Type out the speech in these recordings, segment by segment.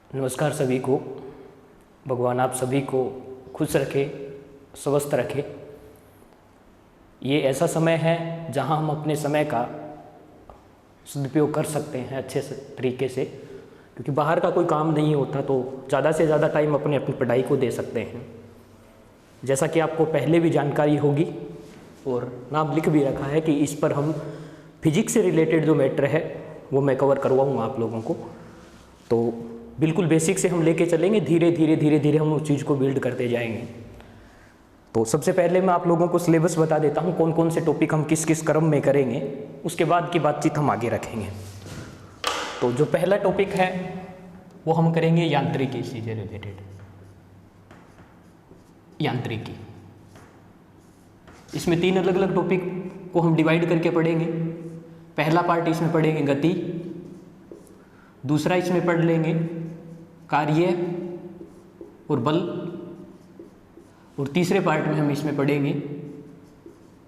नमस्कार सभी को। भगवान आप सभी को खुश रखे, स्वस्थ रखे। ये ऐसा समय है जहां हम अपने समय का सदुपयोग कर सकते हैं अच्छे तरीके से, क्योंकि बाहर का कोई काम नहीं होता तो ज़्यादा से ज़्यादा टाइम अपनी पढ़ाई को दे सकते हैं। जैसा कि आपको पहले भी जानकारी होगी और नाम लिख भी रखा है कि इस पर हम फिजिक्स से रिलेटेड जो मैटर है वो मैं कवर करवाऊँगा आप लोगों को। तो बिल्कुल बेसिक से हम लेके चलेंगे, धीरे धीरे हम उस चीज़ को बिल्ड करते जाएंगे। तो सबसे पहले मैं आप लोगों को सिलेबस बता देता हूँ, कौन कौन से टॉपिक हम किस किस क्रम में करेंगे, उसके बाद की बातचीत हम आगे रखेंगे। तो जो पहला टॉपिक है वो हम करेंगे यांत्रिकी से रिलेटेड। यांत्रिकी, इसमें 3 अलग अलग टॉपिक को हम डिवाइड करके पढ़ेंगे। पहला पार्ट इसमें पढ़ेंगे गति, दूसरा इसमें पढ़ लेंगे कार्य और बल, और तीसरे पार्ट में हम इसमें पढ़ेंगे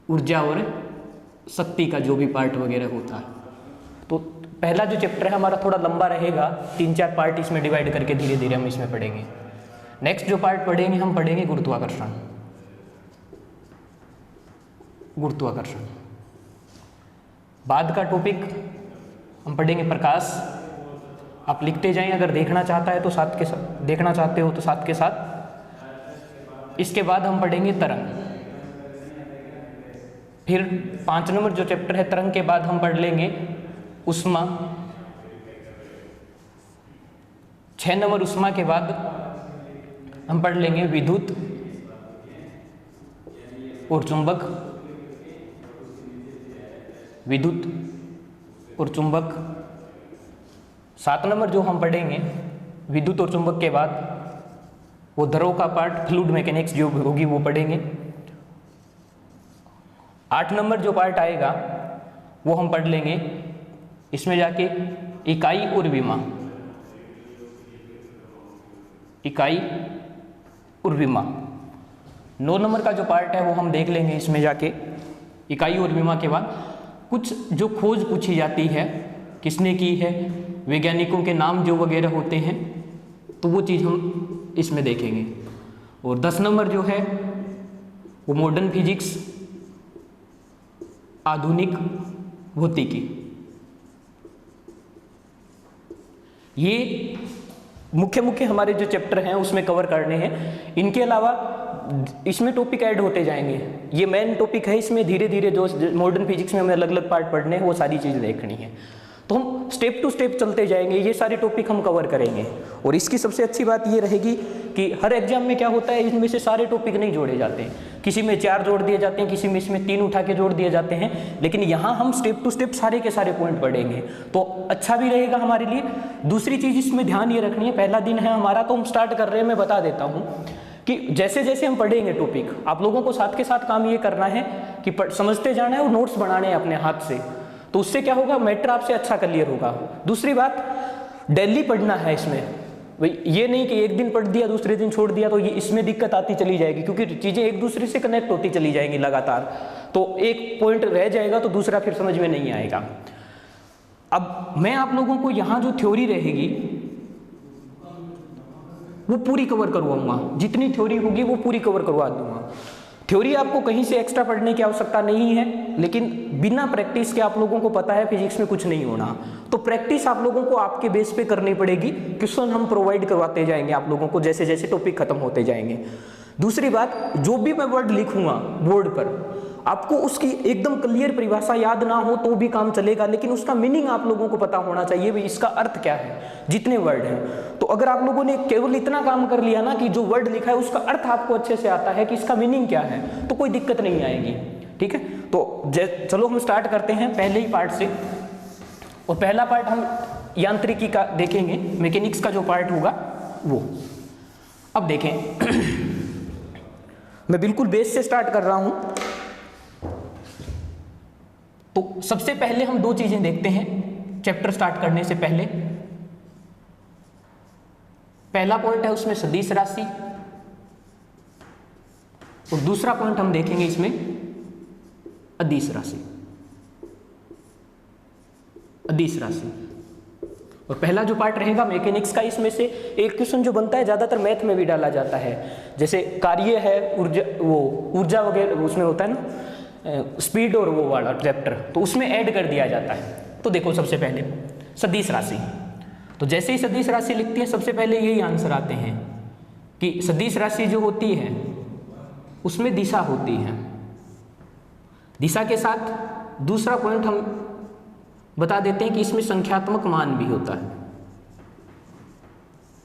ऊर्जा और शक्ति का जो भी पार्ट वगैरह होता है। तो पहला जो चैप्टर है हमारा थोड़ा लंबा रहेगा, 3-4 पार्ट इसमें डिवाइड करके धीरे धीरे हम इसमें पढ़ेंगे। नेक्स्ट जो पार्ट पढ़ेंगे हम पढ़ेंगे गुरुत्वाकर्षण। गुरुत्वाकर्षण बाद का टॉपिक हम पढ़ेंगे प्रकाश। आप लिखते जाएं, अगर देखना चाहता है तो साथ के साथ, देखना चाहते हो तो साथ के साथ। इसके बाद हम पढ़ेंगे तरंग। फिर 5 नंबर जो चैप्टर है तरंग के बाद हम पढ़ लेंगे ऊष्मा। 6 नंबर ऊष्मा के बाद हम पढ़ लेंगे विद्युत और चुंबक। विद्युत और चुंबक 7 नंबर जो हम पढ़ेंगे विद्युत और चुंबक के बाद वो द्रव का पार्ट, फ्लूइड मैकेनिक्स जो होगी वो पढ़ेंगे। 8 नंबर जो पार्ट आएगा वो हम पढ़ लेंगे इसमें जाके इकाई और विमा। इकाई और विमा 9 नंबर का जो पार्ट है वो हम देख लेंगे इसमें जाके इकाई और विमा के बाद कुछ जो खोज पूछी जाती है, किसने की है, वैज्ञानिकों के नाम जो वगैरह होते हैं, तो वो चीज़ हम इसमें देखेंगे। और 10 नंबर जो है वो मॉडर्न फिजिक्स, आधुनिक भौतिकी। ये मुख्य हमारे जो चैप्टर हैं उसमें कवर करने हैं। इनके अलावा इसमें टॉपिक ऐड होते जाएंगे। ये मेन टॉपिक है, इसमें धीरे धीरे जो मॉडर्न फिजिक्स में हमें अलग अलग पार्ट पढ़ने हैं वो सारी चीज़ें देखनी है। तो हम स्टेप टू स्टेप चलते जाएंगे, ये सारे टॉपिक हम कवर करेंगे। और इसकी सबसे अच्छी बात ये रहेगी कि हर एग्जाम में क्या होता है, इनमें से सारे टॉपिक नहीं जोड़े जाते हैं। किसी में 4 जोड़ दिए जाते हैं, किसी में इसमें 3 उठा के जोड़ दिए जाते हैं, लेकिन यहाँ हम स्टेप टू स्टेप सारे के सारे पॉइंट पढ़ेंगे तो अच्छा भी रहेगा हमारे लिए। दूसरी चीज़ इसमें ध्यान ये रखनी है, पहला दिन है हमारा तो हम स्टार्ट कर रहे हैं। मैं बता देता हूँ कि जैसे जैसे हम पढ़ेंगे टॉपिक, आप लोगों को साथ के साथ काम ये करना है कि समझते जाना है और नोट्स बनाने हैं अपने हाथ से। तो उससे क्या होगा, मैटर आपसे अच्छा क्लियर होगा। दूसरी बात, डेली पढ़ना है इसमें। भाई ये नहीं कि एक दिन पढ़ दिया दूसरे दिन छोड़ दिया, तो ये इसमें दिक्कत आती चली जाएगी, क्योंकि चीज़ें एक दूसरे से कनेक्ट होती चली जाएंगी लगातार। तो एक पॉइंट रह जाएगा तो दूसरा फिर समझ में नहीं आएगा। अब मैं आप लोगों को यहाँ जो थ्योरी रहेगी वो पूरी कवर करवाऊंगा, जितनी थ्योरी होगी वो पूरी कवर करवा दूंगा। थ्योरी आपको कहीं से एक्स्ट्रा पढ़ने की आवश्यकता नहीं है, लेकिन बिना प्रैक्टिस के आप लोगों को पता है फिजिक्स में कुछ नहीं होना। तो प्रैक्टिस आप लोगों को आपके बेस पे करनी पड़ेगी। क्वेश्चन हम प्रोवाइड करवाते जाएंगे आप लोगों को जैसे जैसे टॉपिक खत्म होते जाएंगे। दूसरी बात, जो भी मैं वर्ड लिखूंगा बोर्ड पर, आपको उसकी एकदम क्लियर परिभाषा याद ना हो तो भी काम चलेगा, लेकिन उसका मीनिंग आप लोगों को पता होना चाहिए भी इसका अर्थ क्या है, जितने वर्ड हैं। तो अगर आप लोगों ने केवल इतना काम कर लिया ना कि जो वर्ड लिखा है उसका अर्थ आपको अच्छे से आता है कि इसका मीनिंग क्या है, तो कोई दिक्कत नहीं आएगी। ठीक है, तो चलो हम स्टार्ट करते हैं पहले ही पार्ट से। और पहला पार्ट हम यांत्रिकी का देखेंगे, मैकेनिक्स का जो पार्ट होगा वो। अब देखें मैं बिल्कुल बेस से स्टार्ट कर रहा हूं। तो सबसे पहले हम 2 चीजें देखते हैं चैप्टर स्टार्ट करने से पहले। पहला पॉइंट है उसमें सदिश राशि, और दूसरा पॉइंट हम देखेंगे इसमें अदिश राशि। अदिश राशि और पहला जो पार्ट रहेगा मैकेनिक्स का, इसमें से एक क्वेश्चन जो बनता है ज़्यादातर मैथ में भी डाला जाता है, जैसे कार्य है ऊर्जा वगैरह उसमें होता है ना, स्पीड और वो वाला चैप्टर, तो उसमें ऐड कर दिया जाता है। तो देखो सबसे पहले सदिश राशि, तो जैसे ही सदिश राशि लिखती है सबसे पहले यही आंसर आते हैं कि सदिश राशि जो होती है उसमें दिशा होती है। दिशा के साथ दूसरा पॉइंट हम बता देते हैं कि इसमें संख्यात्मक मान भी होता है,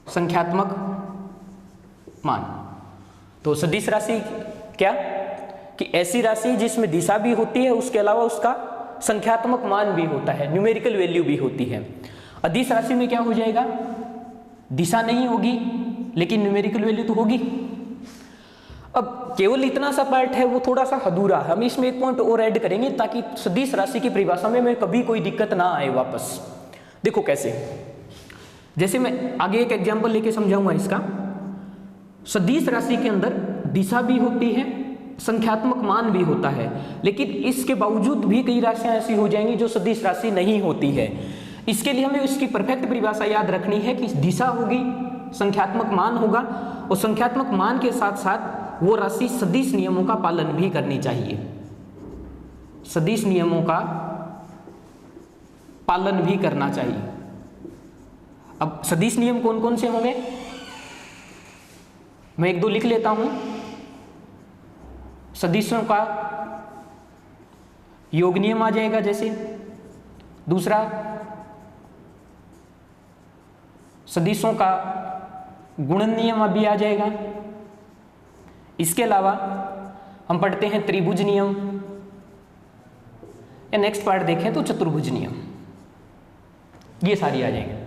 संख्यात्मक मान। तो सदिश राशि क्या कि ऐसी राशि जिसमें दिशा भी होती है, उसके अलावा उसका संख्यात्मक मान भी होता है, न्यूमेरिकल वैल्यू भी होती है। अदिश राशि में क्या हो जाएगा, दिशा नहीं होगी लेकिन न्यूमेरिकल वैल्यू तो होगी। अब केवल इतना सा पार्ट है वो थोड़ा सा अधूरा, हम इसमें एक पॉइंट और ऐड करेंगे ताकि सदिश राशि की परिभाषा में कभी कोई दिक्कत ना आए वापस। देखो कैसे, जैसे मैं आगे एक एग्जांपल लेके समझाऊंगा इसका। सदिश राशि के अंदर दिशा भी होती है, संख्यात्मक मान भी होता है, लेकिन इसके बावजूद भी कई राशियां ऐसी हो जाएंगी जो सदिश राशि नहीं होती है। इसके लिए हमें इसकी परफेक्ट परिभाषा याद रखनी है कि दिशा होगी, संख्यात्मक मान होगा, और संख्यात्मक मान के साथ साथ वो राशि सदिश नियमों का पालन भी करनी चाहिए, सदिश नियमों का पालन भी करना चाहिए। अब सदिश नियम कौन कौन से होंगे, मैं एक दो लिख लेता हूं। सदिशों का योग नियम आ जाएगा, जैसे दूसरा सदिशों का गुणन नियम अभी आ जाएगा। इसके अलावा हम पढ़ते हैं त्रिभुज नियम, या नेक्स्ट पार्ट देखें तो चतुर्भुज नियम, ये सारी आ जाएंगे।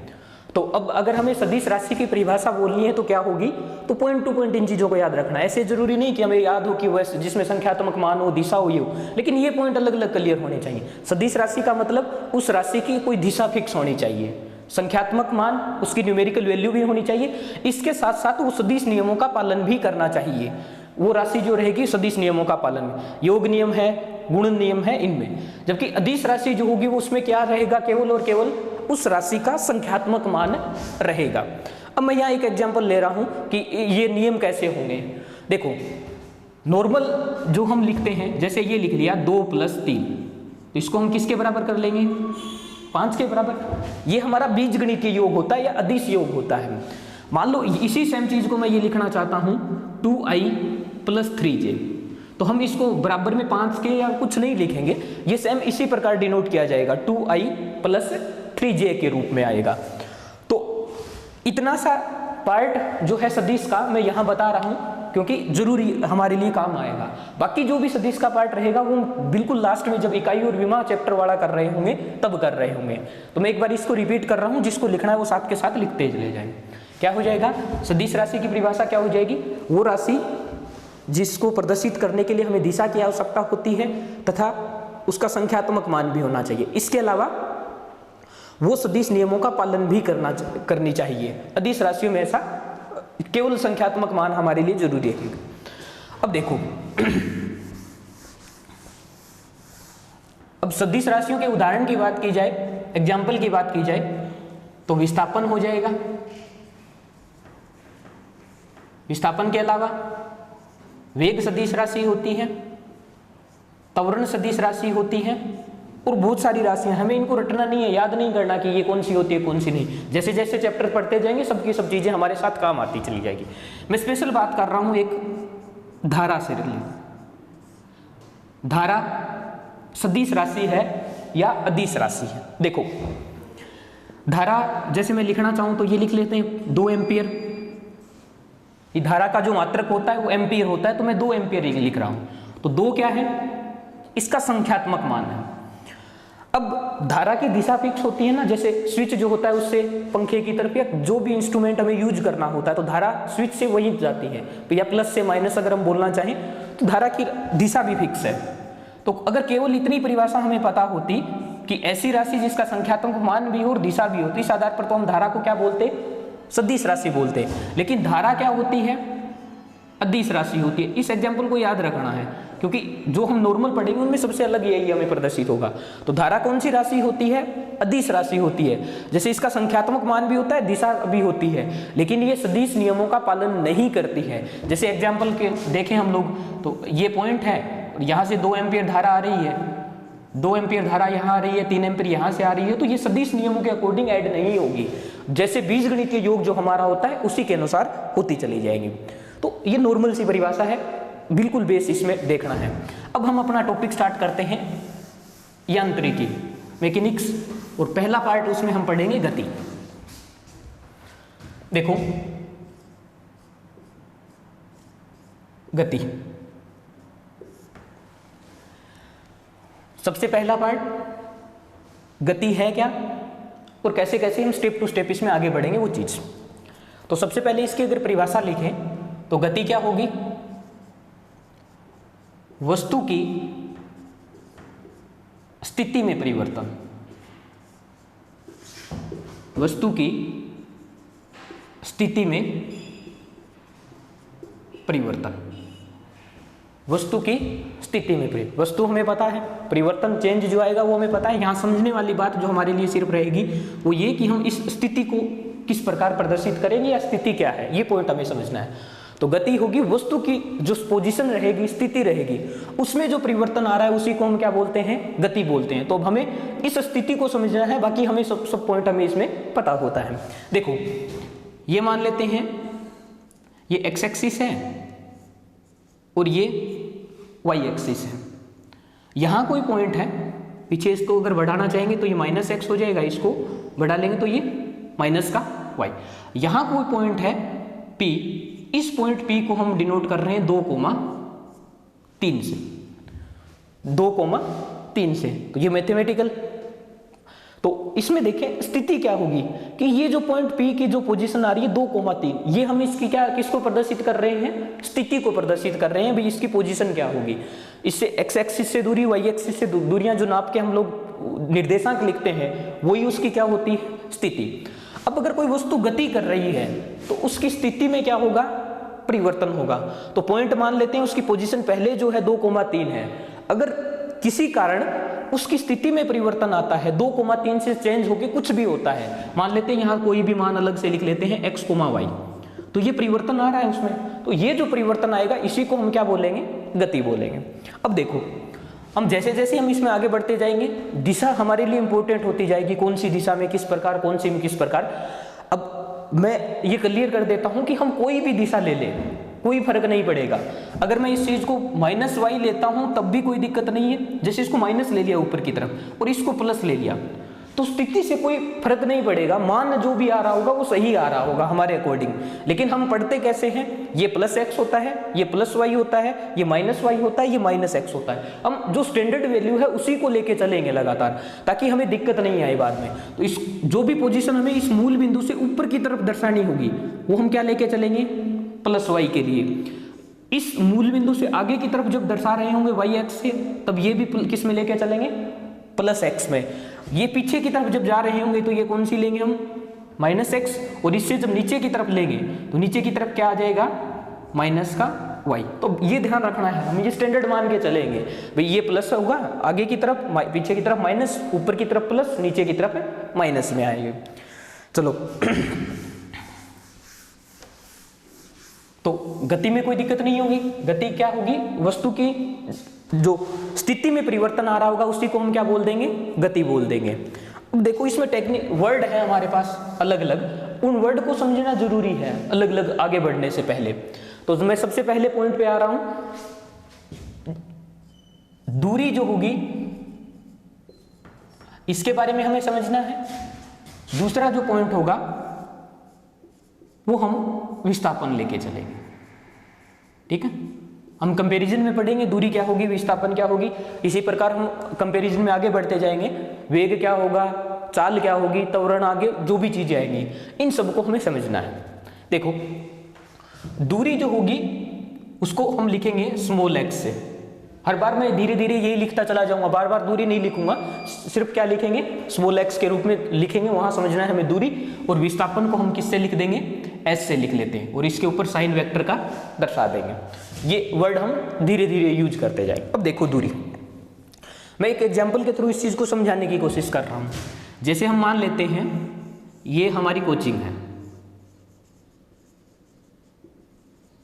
तो अब अगर हमें सदिश राशि की परिभाषा बोलनी है तो क्या होगी, तो पॉइंट टू पॉइंट इन चीजों को याद रखना है। ऐसे जरूरी नहीं कि हमें याद हो कि वह जिसमें संख्यात्मक मान हो, दिशा हो, ये हो, लेकिन ये पॉइंट अलग अलग क्लियर होने चाहिए। सदिश राशि का मतलब उस राशि की कोई दिशा फिक्स होनी चाहिए, संख्यात्मक मान, उसकी न्यूमेरिकल वैल्यू भी होनी चाहिए, इसके साथ साथ वो सदिश नियमों का पालन भी करना चाहिए। वो राशि जो रहेगी सदिश नियमों का पालन, योग नियम है, गुणन नियम है इनमें। जबकि अदिश राशि जो होगी वो उसमें क्या रहेगा, केवल और केवल उस राशि का संख्यात्मक मान रहेगा। अब मैं यहाँ एक एग्जांपल ले रहा हूँ कि ये नियम कैसे होंगे। देखो नॉर्मल जो हम लिखते हैं, जैसे ये लिख लिया 2 + 3, तो इसको हम किसके बराबर कर लेंगे, 5 के बराबर। ये हमारा बीजगणितीय योग होता है या अदिश योग होता है। मान लो इसी सेम चीज को मैं ये लिखना चाहता हूँ 2i + 3j, तो हम इसको बराबर में 5 के या कुछ नहीं लिखेंगे, ये सेम इसी प्रकार डिनोट किया जाएगा, 2i + 3j के रूप में आएगा। तो इतना सा पार्ट जो है सदिश का मैं यहाँ बता रहा हूँ क्योंकि जरूरी हमारे लिए काम आएगा। बाकी जो भी सदिश का पार्ट रहेगा वो बिल्कुल लास्ट में जब इकाई और विमा चैप्टर वाला कर रहे होंगे तब कर रहे होंगे। तो मैं एक बार इसको रिपीट कर रहा हूँ, जिसको लिखना है वो साथ के साथ लिखते चले जाएं। क्या हो जाएगा, सदिश राशि की परिभाषा क्या हो जाएगी, वो राशि जिसको प्रदर्शित करने के लिए हमें दिशा की आवश्यकता होती है तथा उसका संख्यात्मक मान भी होना चाहिए। इसके अलावा वो सदिश नियमों का पालन भी करनी चाहिए। अदिश राशियों में ऐसा केवल संख्यात्मक मान हमारे लिए जरूरी है। अब देखो अब सदिश राशियों के उदाहरण की बात की जाए, एग्जाम्पल की बात की जाए, तो विस्थापन हो जाएगा। विस्थापन के अलावा वेग सदिश राशि होती है, त्वरण सदिश राशि होती है, और बहुत सारी राशियां, हमें इनको रटना नहीं है, याद नहीं करना कि ये कौन सी होती है कौन सी नहीं। जैसे जैसे चैप्टर पढ़ते जाएंगे सबकी सब चीजें हमारे साथ काम आती चली जाएगी। मैं स्पेशल बात कर रहा हूं एक धारा से रिलेटेड। धारा सदिश राशि है या अदिश राशि है। देखो धारा जैसे मैं लिखना चाहूं तो ये लिख लेते हैं 2 एम्पियर। ये धारा का जो मात्रक होता है वो एम्पियर होता है, तो मैं 2 एम्पियर लिख रहा हूं। तो 2 क्या है, इसका संख्यात्मक मान है। अब धारा की दिशा फिक्स होती है ना, जैसे स्विच जो होता है उससे पंखे की तरफ या जो भी इंस्ट्रूमेंट हमें यूज करना होता है तो धारा स्विच से वही जाती है, तो या प्लस से माइनस अगर हम बोलना चाहें तो धारा की दिशा भी फिक्स है। तो अगर केवल इतनी परिभाषा हमें पता होती कि ऐसी राशि जिसका संख्यात्मक मान भी हो और दिशा भी होती, इस आधार पर तो हम धारा को क्या बोलते, सदिश राशि बोलते। लेकिन धारा क्या होती है, अदिश राशि होती है। इस एग्जाम्पल को याद रखना है क्योंकि जो हम नॉर्मल पढ़ेंगे उनमें सबसे अलग यही हमें प्रदर्शित होगा। तो धारा कौन सी राशि होती है? अदिश राशि होती है। जैसे इसका संख्यात्मक मान भी होता है, दिशा भी होती है, लेकिन ये सदिश नियमों का पालन नहीं करती है। जैसे एग्जाम्पल के देखें हम लोग, तो ये पॉइंट है, यहाँ से 2 एम्पियर धारा आ रही है, 2 एम्पियर धारा यहाँ आ रही है, 3 एम्पियर यहाँ से आ रही है, तो ये सदिश नियमों के अकॉर्डिंग ऐड नहीं होगी। जैसे बीजगणितीय योग जो हमारा होता है उसी के अनुसार होती चली जाएगी। तो ये नॉर्मल सी परिभाषा है, बिल्कुल बेस इसमें देखना है। अब हम अपना टॉपिक स्टार्ट करते हैं, यांत्रिकी, मैकेनिक्स, और पहला पार्ट उसमें हम पढ़ेंगे गति। देखो गति, सबसे पहला पार्ट गति है क्या और कैसे कैसे हम स्टेप टू स्टेप इसमें आगे बढ़ेंगे वो चीज। तो सबसे पहले इसकी अगर परिभाषा लिखें तो गति क्या होगी? वस्तु की स्थिति में परिवर्तन, वस्तु की स्थिति में परिवर्तन, वस्तु की स्थिति में परिवर्तन। वस्तु हमें पता है, परिवर्तन चेंज जो आएगा वो हमें पता है। यहां समझने वाली बात जो हमारे लिए सिर्फ रहेगी वो ये कि हम इस स्थिति को किस प्रकार प्रदर्शित करेंगे या स्थिति क्या है, ये पॉइंट हमें समझना है। तो गति होगी वस्तु की जो पोजीशन रहेगी, स्थिति रहेगी, उसमें जो परिवर्तन आ रहा है उसी को हम क्या बोलते हैं? गति बोलते हैं। तो अब हमें इस स्थिति को समझना है, बाकी हमें सब पॉइंट हमें इसमें पता होता है। देखो ये मान लेते हैं ये एक्स एक्सिस है और ये वाई एक्सिस है। यहां कोई पॉइंट है, पीछे इसको अगर बढ़ाना चाहेंगे तो ये माइनस एक्स हो जाएगा, इसको बढ़ा लेंगे तो ये माइनस का वाई। यहां कोई पॉइंट है P, इस पॉइंट P को हम डिनोट कर रहे हैं 2,3 से, 2,3 से। तो ये मैथमेटिकल, तो इसमें देखें स्थिति क्या होगी कि ये जो पॉइंट P की जो पोजीशन आ रही है 2,3, ये हम इसकी क्या किसको प्रदर्शित कर रहे हैं? स्थिति को प्रदर्शित कर रहे हैं। भाई इसकी पोजीशन क्या होगी? इससे एक्स एक्सिस से दूरी, वाई एक्सिस से दूरियां जो नाप के हम लोग निर्देशांक लिखते हैं वही उसकी क्या होती है? स्थिति। अब अगर कोई वस्तु गति कर रही है तो उसकी स्थिति में क्या होगा? परिवर्तन होगा। तो पॉइंट मान लेते हैं उसकी पोजीशन पहले जो है 2,3 है, अगर किसी कारण उसकी स्थिति में परिवर्तन आता है, 2,3 से चेंज होके कुछ भी होता है, मान लेते हैं यहाँ कोई भी मान अलग से लिख लेते हैं x, y, तो ये परिवर्तन आ रहा है उसमें, तो ये जो परिवर्तन आएगा इसी को हम क्या बोलेंगे? गति बोलेंगे। अब देखो हम जैसे जैसे हम इसमें आगे बढ़ते जाएंगे दिशा हमारे लिए इंपॉर्टेंट होती जाएगी, कौन सी दिशा में किस प्रकार, कौन सी में किस प्रकार। अब मैं ये क्लियर कर देता हूं कि हम कोई भी दिशा ले लें कोई फर्क नहीं पड़ेगा। अगर मैं इस चीज को -y लेता हूं तब भी कोई दिक्कत नहीं है। जैसे इसको माइनस ले लिया ऊपर की तरफ और इसको प्लस ले लिया तो स्थिति से कोई फर्क नहीं पड़ेगा, मान जो भी आ रहा होगा वो सही आ रहा होगा हमारे अकॉर्डिंग। लेकिन हम पढ़ते कैसे हैं? ये +x होता है, ये +y होता है, ये -y होता है, ये -x होता है। हम जो स्टैंडर्ड वैल्यू है उसी को लेके चलेंगे लगातार ताकि हमें दिक्कत नहीं आए बाद में। तो इस जो भी पोजीशन हमें इस मूल बिंदु से ऊपर की तरफ दर्शानी होगी वो हम क्या लेके चलेंगे? +y के लिए। इस मूल बिंदु से आगे की तरफ जब दर्शा रहे होंगे y एक्स से तब ये भी किस में लेके चलेंगे? +x में। ये पीछे की तरफ जब जा रहे होंगे तो ये कौन सी लेंगे हम? -x। और इससे जब नीचे की तरफ लेंगे तो नीचे की तरफ क्या आ जाएगा? माइनस का y। तो ये ध्यान रखना है, हम ये स्टैंडर्ड मान के चलेंगे भाई। ये प्लस होगा आगे की तरफ, पीछे की तरफ माइनस, ऊपर की तरफ प्लस, नीचे की तरफ माइनस में आएंगे। चलो तो गति में कोई दिक्कत नहीं होगी। गति क्या होगी? वस्तु की जो स्थिति में परिवर्तन आ रहा होगा उसी को हम क्या बोल देंगे? गति बोल देंगे। अब देखो इसमें टेक्निक वर्ड है हमारे पास अलग अलग, उन वर्ड को समझना जरूरी है अलग अलग आगे बढ़ने से पहले। तो मैं सबसे पहले पॉइंट पे आ रहा हूं, दूरी जो होगी इसके बारे में हमें समझना है। दूसरा जो पॉइंट होगा वो हम विस्थापन लेके चलेंगे, ठीक है। हम कंपैरिजन में पढ़ेंगे दूरी क्या होगी, विस्थापन क्या होगी, इसी प्रकार हम कंपैरिजन में आगे बढ़ते जाएंगे। वेग क्या होगा, चाल क्या होगी, त्वरण, आगे जो भी चीजें आएंगी इन सबको हमें समझना है। देखो दूरी जो होगी उसको हम लिखेंगे स्मॉल x से। हर बार मैं धीरे धीरे यही लिखता चला जाऊंगा, बार बार दूरी नहीं लिखूंगा, सिर्फ क्या लिखेंगे? स्मॉल x के रूप में लिखेंगे, वहां समझना है हमें दूरी। और विस्थापन को हम किससे लिख देंगे? एस से लिख लेते हैं और इसके ऊपर साइन वेक्टर का दर्शा देंगे। ये वर्ड हम धीरे धीरे यूज करते जाएंगे। अब देखो दूरी, मैं एक एग्जाम्पल के थ्रू इस चीज़ को समझाने की कोशिश कर रहा हूँ। जैसे हम मान लेते हैं ये हमारी कोचिंग है,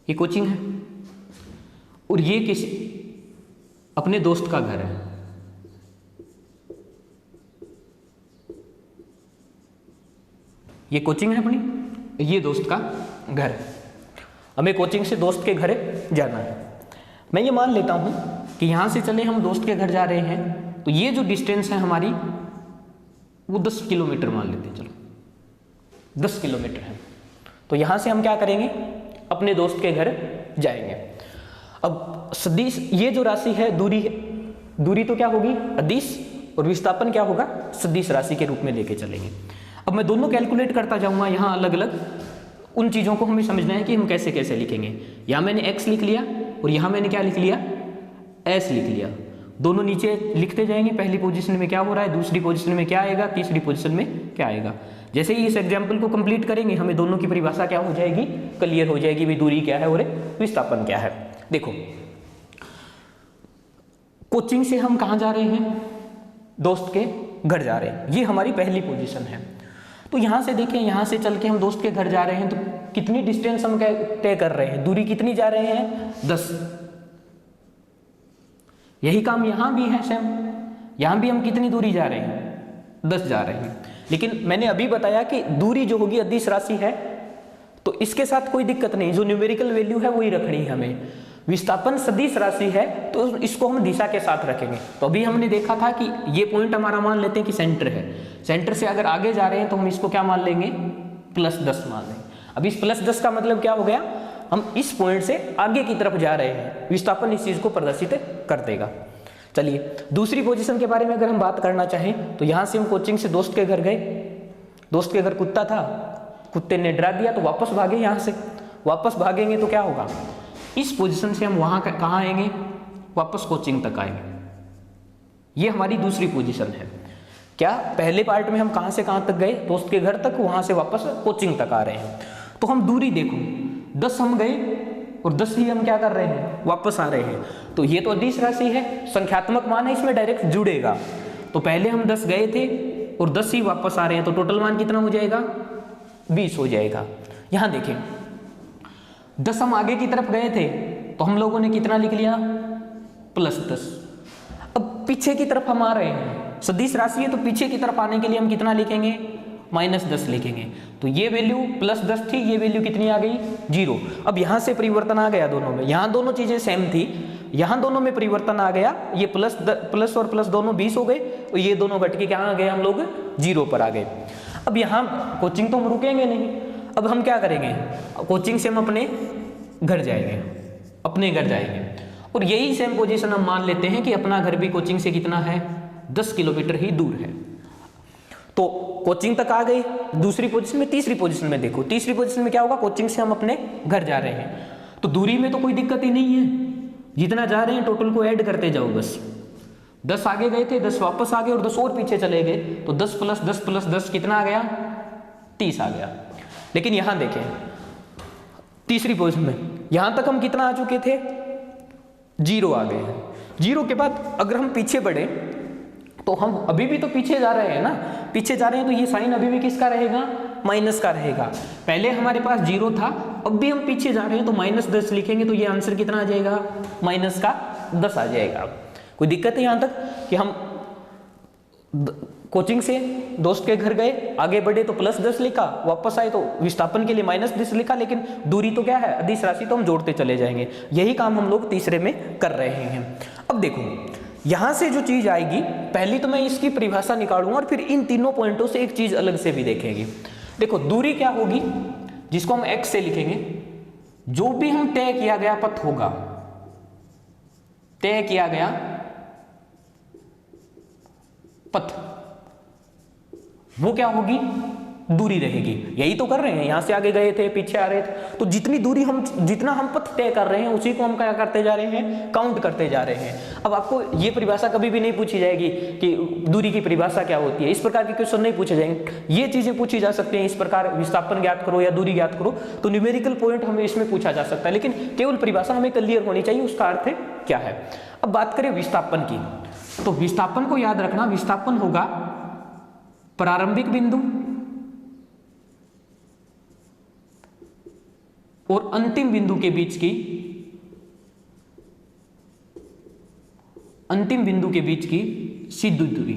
ये कोचिंग है और ये किसी अपने दोस्त का घर है। ये कोचिंग है अपनी, ये दोस्त का घर है। हमें कोचिंग से दोस्त के घर जाना है। मैं ये मान लेता हूं कि यहां से चले हम दोस्त के घर जा रहे हैं, तो ये जो डिस्टेंस है हमारी वो 10 किलोमीटर मान लेते हैं। चलो 10 किलोमीटर है। तो यहां से हम क्या करेंगे, अपने दोस्त के घर जाएंगे। अब सदिश, ये जो राशि है दूरी तो क्या होगी अदिश, और विस्थापन क्या होगा सदिश राशि के रूप में लेके चलेंगे। अब मैं दोनों कैलकुलेट करता जाऊंगा, यहाँ अलग अलग उन चीज़ों को हमें समझना है कि हम कैसे कैसे लिखेंगे। यहाँ मैंने x लिख लिया और यहाँ मैंने क्या लिख लिया s लिख लिया। दोनों नीचे लिखते जाएंगे, पहली पोजीशन में क्या हो रहा है, दूसरी पोजीशन में क्या आएगा, तीसरी पोजीशन में क्या आएगा। जैसे ही इस एग्जाम्पल को कंप्लीट करेंगे हमें दोनों की परिभाषा क्या हो जाएगी, क्लियर हो जाएगी भी दूरी क्या है और विस्थापन क्या है। देखो कोचिंग से हम कहाँ जा रहे हैं, दोस्त के घर जा रहे हैं, ये हमारी पहली पोजीशन है। तो यहाँ से देखें, यहाँ से चल के हम दोस्त के घर जा रहे हैं, तो कितनी डिस्टेंस हम तय कर रहे हैं, दूरी कितनी जा रहे हैं 10। यही काम यहाँ भी है सेम, यहाँ भी हम कितनी दूरी जा रहे हैं 10 जा रहे हैं। लेकिन मैंने अभी बताया कि दूरी जो होगी अदिश राशि है, तो इसके साथ कोई दिक्कत नहीं, जो न्यूमेरिकल वैल्यू है वही रखनी है हमें। विस्थापन सदिश राशि है तो इसको हम दिशा के साथ रखेंगे। तो अभी हमने देखा था कि ये पॉइंट हमारा मान लेते हैं कि सेंटर है, सेंटर से अगर आगे जा रहे हैं तो हम इसको क्या मान लेंगे +10 मान लेंगे। अब इस +10 का मतलब क्या हो गया, हम इस पॉइंट से आगे की तरफ जा रहे हैं, विस्थापन इस चीज को प्रदर्शित कर देगा। चलिए दूसरी पोजीशन के बारे में अगर हम बात करना चाहें, तो यहाँ से हम कोचिंग से दोस्त के घर गए, दोस्त के घर कुत्ता था, कुत्ते ने डरा दिया तो वापस भागे। यहाँ से वापस भागेंगे तो क्या होगा, इस पोजीशन से हम वहाँ कहाँ आएंगे, वापस कोचिंग तक आएंगे। ये हमारी दूसरी पोजीशन है। क्या पहले पार्ट में हम कहाँ से कहाँ तक गए, दोस्त के घर तक, वहाँ से वापस कोचिंग तक आ रहे हैं। तो हम दूरी देखो 10 हम गए और 10 ही हम क्या कर रहे हैं, वापस आ रहे हैं। तो ये तो अदिश राशि है, संख्यात्मक मान है, इसमें डायरेक्ट जुड़ेगा। तो पहले हम 10 गए थे और 10 ही वापस आ रहे हैं, तो टोटल मान कितना हो जाएगा 20 हो जाएगा। यहाँ देखें 10 हम आगे की तरफ गए थे तो हम लोगों ने कितना लिख लिया +10। अब पीछे की तरफ हम आ रहे हैं, सदिश राशि है तो पीछे की तरफ आने के लिए हम कितना लिखेंगे -10 लिखेंगे। तो ये वैल्यू +10 थी, ये वैल्यू कितनी आ गई 0। अब यहाँ से परिवर्तन आ गया दोनों में, यहाँ दोनों चीजें सेम थी, यहाँ दोनों में परिवर्तन आ गया, ये प्लस और प्लस दोनों 20 हो गए और ये दोनों घट के कहाँ आ गए, हम लोग 0 पर आ गए। अब यहाँ कोचिंग तो हम रुकेंगे नहीं, अब हम क्या करेंगे, कोचिंग से हम अपने घर जाएंगे, अपने घर जाएंगे। और यही सेम पोजीशन हम मान लेते हैं कि अपना घर भी कोचिंग से कितना है 10 किलोमीटर ही दूर है। तो कोचिंग तक आ गए। दूसरी पोजीशन में, तीसरी पोजीशन में देखो, तीसरी पोजीशन में क्या होगा, कोचिंग से हम अपने घर जा रहे हैं। तो दूरी में तो कोई दिक्कत ही नहीं है, जितना जा रहे हैं टोटल को ऐड करते जाओ बस। 10 आगे गए थे, 10 वापस आ गए और 10 और पीछे चले गए, तो 10 + 10 + 10 कितना आ गया 30 आ गया। लेकिन यहां देखें तीसरी पोजीशन में, यहां तक हम कितना आ चुके थे 0 आ गए हैं। 0 के बाद अगर हम पीछे बढ़े तो हम अभी भी तो पीछे जा रहे हैं ना, पीछे जा रहे हैं तो ये साइन अभी भी किसका रहेगा, माइनस का रहेगा। पहले हमारे पास 0 था, अब भी हम पीछे जा रहे हैं तो -10 लिखेंगे, तो ये आंसर कितना आ जाएगा -10 आ जाएगा। कोई दिक्कत है यहाँ तक कि हम कोचिंग से दोस्त के घर गए, आगे बढ़े तो +10 लिखा, वापस आए तो विस्थापन के लिए -10 लिखा, लेकिन दूरी तो क्या है अदिश राशि, तो हम जोड़ते चले जाएंगे। यही काम हम लोग तीसरे में कर रहे हैं। अब देखो यहां से जो चीज आएगी, पहली तो मैं इसकी परिभाषा निकालूंगा और फिर इन तीनों पॉइंटों से एक चीज अलग से भी देखेंगे। देखो दूरी क्या होगी, जिसको हम x से लिखेंगे, जो भी हम तय किया गया पथ होगा, तय किया गया पथ, वो क्या होगी दूरी रहेगी। यही तो कर रहे हैं, यहाँ से आगे गए थे, पीछे आ रहे थे, तो जितना हम पथ तय कर रहे हैं उसी को हम क्या करते जा रहे हैं, काउंट करते जा रहे हैं। अब आपको ये परिभाषा कभी भी नहीं पूछी जाएगी कि दूरी की परिभाषा क्या होती है, इस प्रकार के क्वेश्चन नहीं पूछे जाएंगे। ये चीजें पूछी जा सकती हैं, इस प्रकार विस्थापन ज्ञात करो या दूरी ज्ञात करो, तो न्यूमेरिकल पॉइंट हमें इसमें पूछा जा सकता है, लेकिन केवल परिभाषा हमें क्लियर होनी चाहिए, उसका अर्थ क्या है। अब बात करें विस्थापन की, तो विस्थापन को याद रखना, विस्थापन होगा प्रारंभिक बिंदु और अंतिम बिंदु के बीच की सीधी दूरी,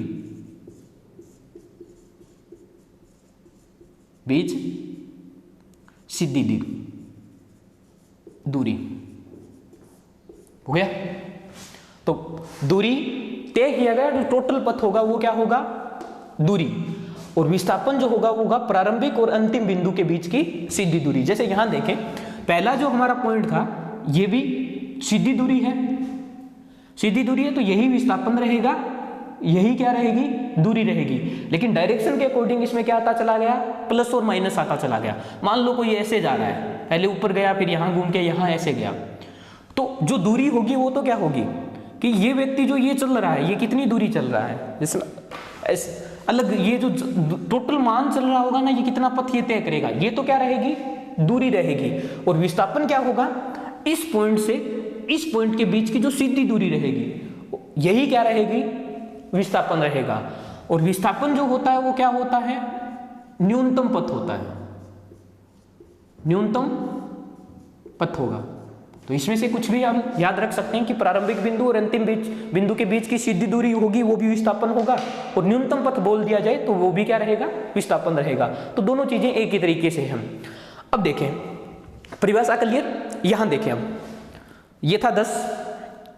बीच सीधी दूरी हो गया। तो दूरी तय किया गया, जो टोटल पथ होगा वो क्या होगा, दूरी, और विस्थापन जो होगा वो होगा प्रारंभिक और अंतिम बिंदु के बीच की सीधी दूरी। जैसे यहां देखें, पहला जो हमारा पॉइंट था ये भी सीधी दूरी है, सीधी दूरी है, तो यही विस्थापन रहेगा, यही क्या रहेगी, दूरी रहेगी। लेकिन डायरेक्शन के अकॉर्डिंग इसमें क्या आता चला गया, प्लस और माइनस आता चला गया। मान लो कोई ऐसे जा रहा है, पहले ऊपर गया, फिर यहां घूम के यहां ऐसे गया, तो जो दूरी होगी वो तो क्या होगी कि ये व्यक्ति जो ये चल रहा है, ये कितनी दूरी चल रहा है, जिसमें अलग ये जो टोटल मान चल रहा होगा ना, ये कितना पथ ये तय करेगा, ये तो क्या रहेगी, दूरी रहेगी। और विस्थापन क्या होगा, इस पॉइंट से इस पॉइंट के बीच की जो सीधी दूरी रहेगी, यही क्या रहेगी, विस्थापन रहेगा। और विस्थापन जो होता है वो क्या होता है, न्यूनतम पथ होता है, न्यूनतम पथ होगा। तो इसमें से कुछ भी हम याद रख सकते हैं कि प्रारंभिक बिंदु और अंतिम बिंदु के बीच की सीधी दूरी होगी, वो भी विस्थापन होगा, और न्यूनतम पथ बोल दिया जाए तो वो भी क्या रहेगा, विस्थापन रहेगा। तो दोनों चीजें एक ही तरीके से हम अब देखें, परिभाषा क्लियर। यहां देखें, अब ये था 10,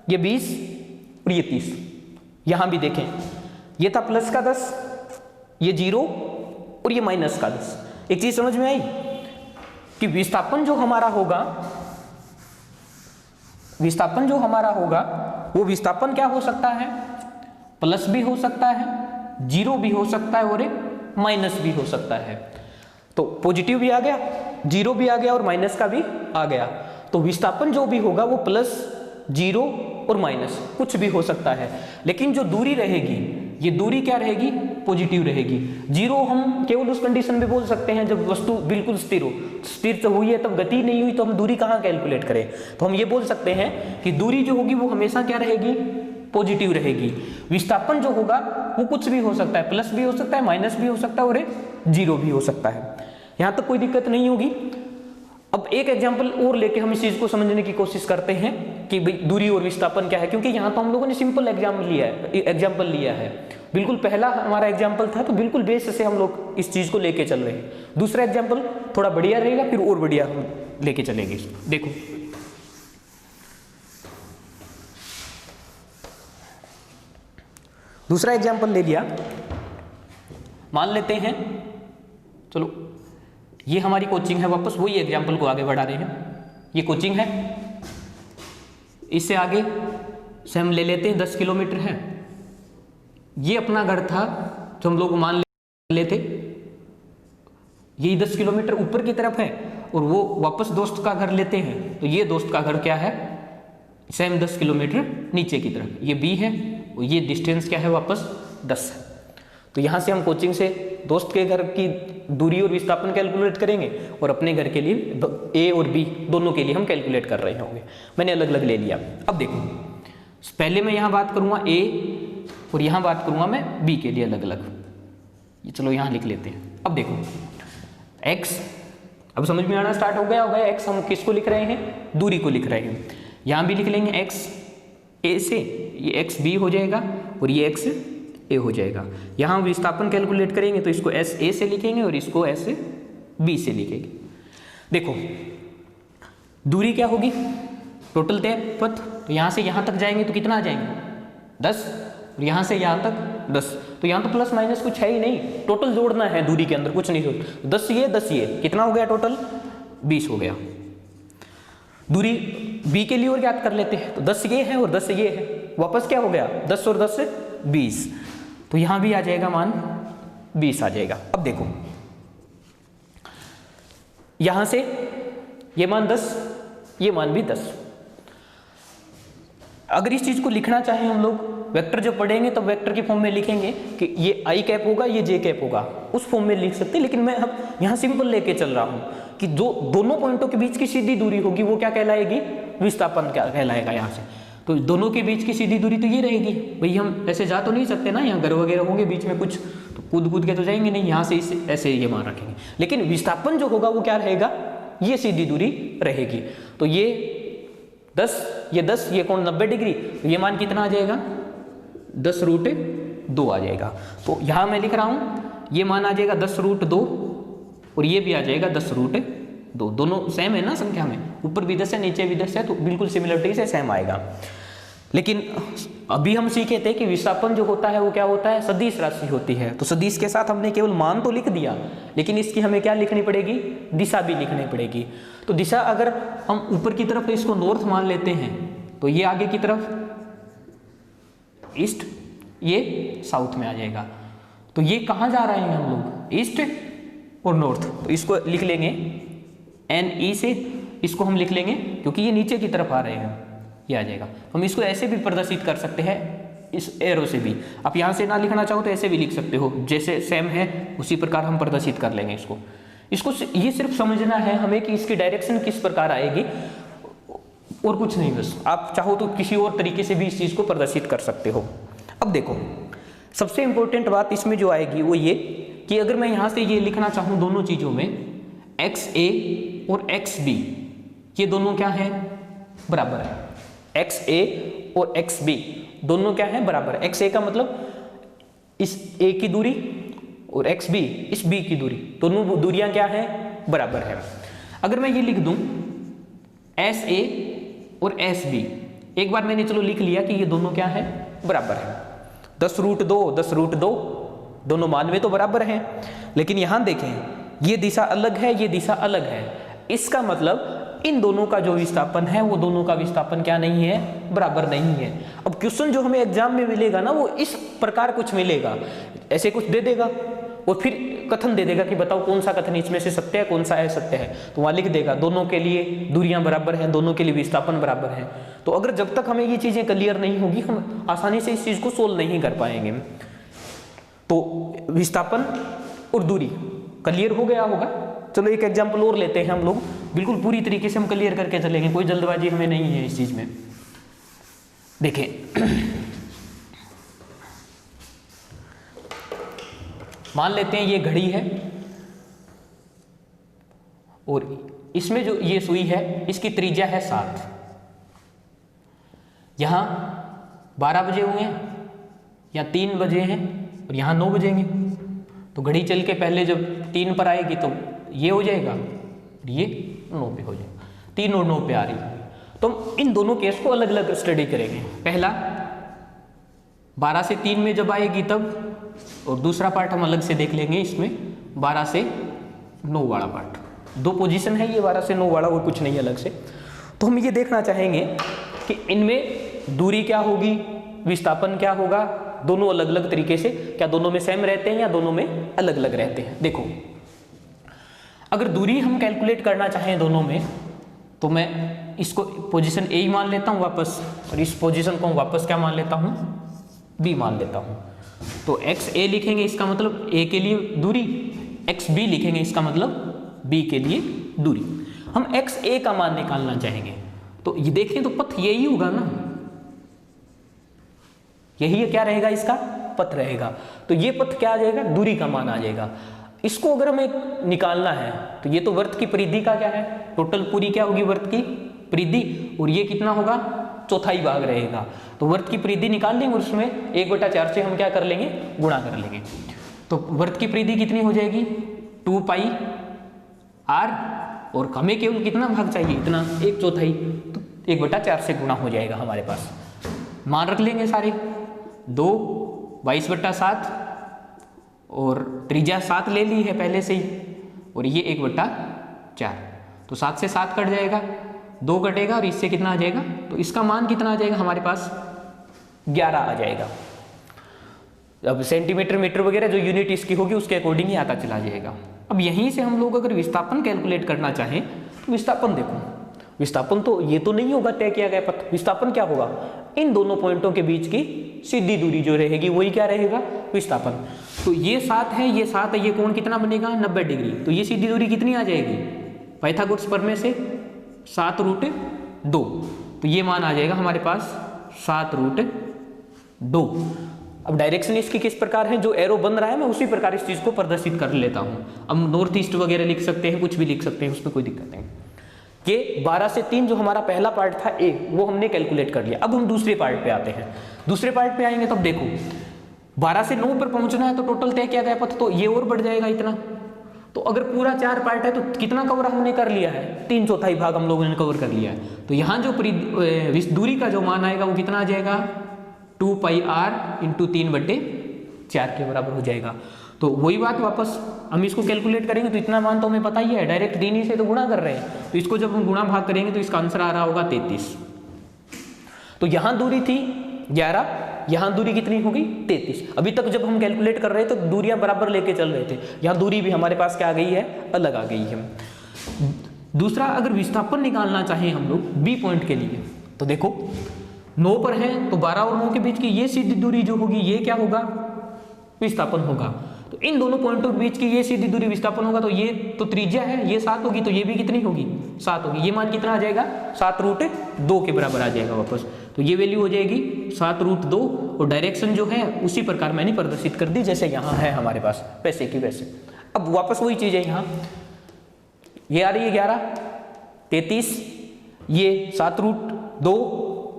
ये 20 और ये 30। यहां भी देखें, ये था प्लस का 10, ये 0 और ये माइनस का 10। एक चीज समझ में आई कि विस्थापन जो हमारा होगा, विस्थापन जो हमारा होगा वो विस्थापन क्या हो सकता है, प्लस भी हो सकता है, 0 भी हो सकता है और एक माइनस भी हो सकता है। तो पॉजिटिव भी आ गया, 0 भी आ गया और माइनस का भी आ गया। तो विस्थापन जो भी होगा वो प्लस, 0 और माइनस कुछ भी हो सकता है। लेकिन जो दूरी रहेगी, ये दूरी क्या रहेगी, पॉजिटिव रहेगी। 0 हम केवल उस कंडीशन में बोल सकते हैं जब वस्तु बिल्कुल स्थिर हो, स्थिर तो हुई है तब गति नहीं हुई, तो हम दूरी कहाँ कैलकुलेट करें। तो हम ये बोल सकते हैं कि दूरी जो होगी वो हमेशा क्या रहेगी, पॉजिटिव रहेगी। विस्थापन जो होगा वो कुछ भी हो सकता है, प्लस भी हो सकता है, माइनस भी हो सकता है और 0 भी हो सकता है। यहाँ तक कोई दिक्कत नहीं होगी। अब एक एग्जाम्पल और लेके हम इस चीज को समझने की कोशिश करते हैं कि भाई दूरी और विस्थापन क्या है, क्योंकि यहाँ तो हम लोगों ने सिंपल एग्जाम्पल लिया है। बिल्कुल पहला हमारा एग्जाम्पल था, तो बिल्कुल बेस से हम लोग इस चीज को लेके चल रहे हैं। दूसरा एग्जाम्पल थोड़ा बढ़िया रहेगा, फिर और बढ़िया हम लेके चलेंगे इसको। देखो दूसरा एग्जाम्पल ले लिया, मान लेते हैं, चलो ये हमारी कोचिंग है, वापस वही एग्जाम्पल को आगे बढ़ा रहे हैं। ये कोचिंग है, इससे आगे से हम ले लेते हैं 10 किलोमीटर है। ये अपना घर था जो हम लोग मान लेते, यही 10 किलोमीटर ऊपर की तरफ है, और वो वापस दोस्त का घर लेते हैं, तो ये दोस्त का घर क्या है, सेम 10 किलोमीटर नीचे की तरफ। ये बी है और ये डिस्टेंस क्या है, वापस 10 है। तो यहाँ से हम कोचिंग से दोस्त के घर की दूरी और विस्थापन कैलकुलेट करेंगे, और अपने घर के लिए ए और बी दोनों के लिए हम कैलकुलेट कर रहे होंगे। मैंने अलग अलग ले लिया। अब देखो, पहले मैं यहाँ बात करूँगा ए और यहाँ बात करूँगा मैं बी के लिए अलग अलग। ये चलो यहाँ लिख लेते हैं। अब देखो एक्स, अब समझ में आना स्टार्ट हो गया होगा। एक्स हम किसको लिख रहे हैं, दूरी को लिख रहे हैं। यहाँ भी लिख लेंगे एक्स ए से, ये एक्स बी हो जाएगा और ये एक्स ए हो जाएगा। यहाँ विस्थापन कैलकुलेट करेंगे तो इसको एस ए से लिखेंगे और इसको एस बी से लिखेंगे। देखो दूरी क्या होगी, टोटल तय पथ, तो यहाँ से यहाँ तक जाएंगे तो कितना आ जाएंगे 10, और यहाँ से यहाँ तक 10, तो यहाँ तो प्लस माइनस कुछ है ही नहीं, टोटल जोड़ना है दूरी के अंदर, कुछ नहीं जोड़। 10 ये कितना हो गया, टोटल 20 हो गया। दूरी बी के लिए और ज्ञात कर लेते हैं, तो 10 ये है और 10 ये है, वापस क्या हो गया 10 और 10 20, तो यहाँ भी आ जाएगा मान 20 आ जाएगा। अब देखो यहां से ये मान 10, ये मान भी 10। अगर इस चीज को लिखना चाहें हम लोग, वेक्टर जब पढ़ेंगे तब वेक्टर के फॉर्म में लिखेंगे कि ये आई कैप होगा, ये जे कैप होगा, उस फॉर्म में लिख सकते हैं। लेकिन मैं अब यहाँ सिंपल लेके चल रहा हूँ कि जो दोनों पॉइंटों के बीच की सीधी दूरी होगी वो क्या कहलाएगी, विस्थापन क्या कहलाएगा। यहाँ से तो दोनों के बीच की सीधी दूरी तो ये रहेगी। भाई हम ऐसे जा तो नहीं सकते ना, यहाँ घर वगैरह होंगे बीच में कुछ, तो कूद के तो जाएंगे नहीं, यहाँ से इसे ऐसे ये मान रखेंगे। लेकिन विस्थापन जो होगा वो क्या रहेगा, ये सीधी दूरी रहेगी। तो ये 10, ये 10, ये कोण 90 डिग्री, तो ये मान कितना आ जाएगा, 10√2 आ जाएगा। तो यहाँ मैं लिख रहा हूँ ये मान आ जाएगा 10√2 और ये भी आ जाएगा 10√2। दोनों सेम है ना संख्या में, ऊपर भी 10 है नीचे भी 10 है, तो बिल्कुल सिमिलरिटी से सेम आएगा। लेकिन अभी हम सीखे थे कि विस्थापन जो होता है वो क्या होता है, सदिश राशि होती है। तो सदिश के साथ हमने केवल मान तो लिख दिया, लेकिन इसकी हमें क्या लिखनी पड़ेगी, दिशा भी लिखनी पड़ेगी। तो दिशा अगर हम ऊपर की तरफ इसको नॉर्थ मान लेते हैं, तो ये आगे की तरफ ईस्ट, ये साउथ में आ जाएगा। तो ये कहाँ जा रहे हैं हम लोग, ईस्ट और नॉर्थ। तो इसको लिख लेंगे NE से, इसको हम लिख लेंगे क्योंकि ये नीचे की तरफ आ रहे हैं, ये आ जाएगा। हम इसको ऐसे भी प्रदर्शित कर सकते हैं, इस एरो से भी। आप यहाँ से ना लिखना चाहो तो ऐसे भी लिख सकते हो, जैसे सेम है उसी प्रकार हम प्रदर्शित कर लेंगे इसको। ये सिर्फ समझना है हमें कि इसकी डायरेक्शन किस प्रकार आएगी और कुछ नहीं, बस आप चाहो तो किसी और तरीके से भी इस चीज़ को प्रदर्शित कर सकते हो। अब देखो सबसे इंपॉर्टेंट बात इसमें जो आएगी वो ये कि अगर मैं यहाँ से ये लिखना चाहूँ दोनों चीज़ों में, XA और XB ये दोनों क्या है, बराबर है। XA और XB दोनों क्या है, बराबर है। XA का मतलब इस A की दूरी और XB इस B की दूरी, दोनों दूरियां क्या है, बराबर है। अगर मैं ये लिख दूं SA और SB, एक बार मैंने चलो लिख लिया कि ये दोनों क्या है, बराबर है। 10√2 दोनों मान में तो बराबर हैं, लेकिन यहां देखें ये दिशा अलग है, ये दिशा अलग है। इसका मतलब इन दोनों का जो विस्थापन है वो दोनों का विस्थापन क्या नहीं है, बराबर नहीं है। अब क्वेश्चन जो हमें एग्जाम में मिलेगा ना वो इस प्रकार कुछ मिलेगा, ऐसे कुछ दे देगा और फिर कथन दे देगा कि बताओ कौन सा कथन इसमें से सत्य है, कौन सा असत्य है। तो वहां लिख देगा दोनों के लिए दूरियां बराबर हैं, दोनों के लिए विस्थापन बराबर है। तो अगर जब तक हमें ये चीजें क्लियर नहीं होगी हम आसानी से इस चीज को सोल्व नहीं कर पाएंगे। तो विस्थापन और दूरी क्लियर हो गया होगा। चलो एक एग्जाम्पल और लेते हैं हम लोग, बिल्कुल पूरी तरीके से हम क्लियर करके चलेंगे, कोई जल्दबाजी हमें नहीं है इस चीज में। देखें मान लेते हैं ये घड़ी है और इसमें जो ये सुई है इसकी त्रिज्या है 7। यहां 12 बजे हुए हैं या 3 बजे हैं और यहां 9 बजेंगे। तो घड़ी चल के पहले जब 3 पर आएगी तो ये हो जाएगा और ये 9 पे हो जाएगा, 3 और 9 पे आ रही है। तो हम इन दोनों केस को अलग अलग स्टडी करेंगे। पहला 12 से 3 में जब आएगी तब, और दूसरा पार्ट हम अलग से देख लेंगे इसमें 12 से 9 वाला पार्ट। दो पोजीशन है ये 12 से 9 वाला और कुछ नहीं अलग से। तो हम ये देखना चाहेंगे कि इनमें दूरी क्या होगी, विस्थापन क्या होगा, दोनों अलग अलग तरीके से, क्या दोनों में सेम रहते हैं या दोनों में अलग अलग रहते हैं। देखो अगर दूरी हम कैलकुलेट करना चाहें दोनों में, तो मैं इसको पोजीशन A ही मान लेता हूँ वापस, और इस पोजीशन को वापस क्या मान लेता हूँ, B मान लेता हूँ। तो XA लिखेंगे इसका मतलब A के लिए दूरी, XB लिखेंगे इसका मतलब B के लिए दूरी। हम XA का मान निकालना चाहेंगे तो ये देखें तो पथ यही होगा ना, यही क्या रहेगा, इसका पथ रहेगा। तो ये पथ क्या आ जाएगा, दूरी का मान आ जाएगा। इसको अगर हमें निकालना है तो ये तो वृत्त की परिधि का क्या है, टोटल पूरी क्या होगी वृत्त की परिधि, और ये कितना होगा, चौथाई भाग रहेगा। तो वृत्त की परिधि निकाल लेंगे और उसमें 1/4 से हम क्या कर लेंगे, गुणा कर लेंगे। तो वृत्त की परिधि कितनी हो जाएगी, 2πr, और हमें केवल कितना भाग चाहिए, इतना 1/4, तो 1/4 से गुणा हो जाएगा हमारे पास। मान रख लेंगे सारे, 2 22/7 और त्रिज्या 7 ले ली है पहले से ही, और ये 1/4, तो 7 से 7 कट जाएगा, 2 कटेगा और इससे कितना आ जाएगा, तो इसका मान कितना आ जाएगा हमारे पास, 11 आ जाएगा। अब सेंटीमीटर मीटर वगैरह जो यूनिट इसकी होगी उसके अकॉर्डिंग ही आता चला जाएगा। अब यहीं से हम लोग अगर विस्थापन कैलकुलेट करना चाहें तो विस्थापन देखो, विस्थापन तो ये तो नहीं होगा तय किया गया पथ, विस्थापन क्या होगा, इन दोनों पॉइंटों के बीच की सीधी दूरी जो रहेगी वही क्या रहेगा, विस्थापन। तो ये 7 है, ये 7 है, ये कोण कितना बनेगा 90 डिग्री। तो ये सीधी दूरी कितनी आ जाएगी, पाइथागोरस प्रमेय से 7√2। तो ये मान आ जाएगा हमारे पास 7√2। अब डायरेक्शन इसकी किस प्रकार है, जो एरो बन रहा है मैं उसी प्रकार इस चीज को प्रदर्शित कर लेता हूं। अब नॉर्थ ईस्ट वगैरह लिख सकते हैं, कुछ भी लिख सकते हैं, उसमें कोई दिक्कत नहीं। ये 12 से 3 जो हमारा पहला पार्ट था ए, वो हमने कैलकुलेट कर लिया। अब हम दूसरे पार्ट पे आते हैं। दूसरे पार्ट पे आएंगे तो अब देखो 12 से 9 पर पहुंचना है तो टोटल तय किया गया पथ, तो ये और बढ़ जाएगा इतना। तो अगर पूरा 4 पार्ट है तो कितना कवर हमने कर लिया है, 3/4 भाग हम लोगों ने कवर कर लिया है। तो यहाँ जो दूरी का जो मान आएगा वो कितना आ जाएगा, 2πr × 3/4 के बराबर हो जाएगा। तो वही बात वापस हम इसको कैलकुलेट करेंगे तो इतना मान तो हमें पता ही है, डायरेक्ट दिन ही से तो गुणा कर रहे हैं। तो इसको जब हम गुणा भाग करेंगे तो इसका आंसर आ रहा होगा 33। तो यहाँ दूरी थी 11, यहाँ दूरी कितनी होगी 33। अभी तक जब हम कैलकुलेट कर रहे थे तो दूरियां बराबर लेके चल रहे थे, यहाँ दूरी भी हमारे पास क्या आ गई है, अलग आ गई है। दूसरा, अगर विस्थापन निकालना चाहें हम लोग बी पॉइंट के लिए, तो देखो 9 पर है तो 12 और 9 के बीच की ये सीधी दूरी जो होगी ये क्या होगा, विस्थापन होगा। तो इन दोनों पॉइंटों के बीच की ये सीधी दूरी विस्थापन होगा। तो ये तो त्रिज्या है, ये 7 होगी, तो ये भी कितनी होगी 7 होगी। ये मान कितना आ जाएगा 7√2 के बराबर आ जाएगा वापस। तो ये वैल्यू हो जाएगी 7√2 और डायरेक्शन जो है उसी प्रकार मैंने प्रदर्शित कर दी जैसे यहाँ है हमारे पास, वैसे की वैसे। अब वापस वही चीज है, यहाँ ये आ रही है 11, 33, ये 7√2,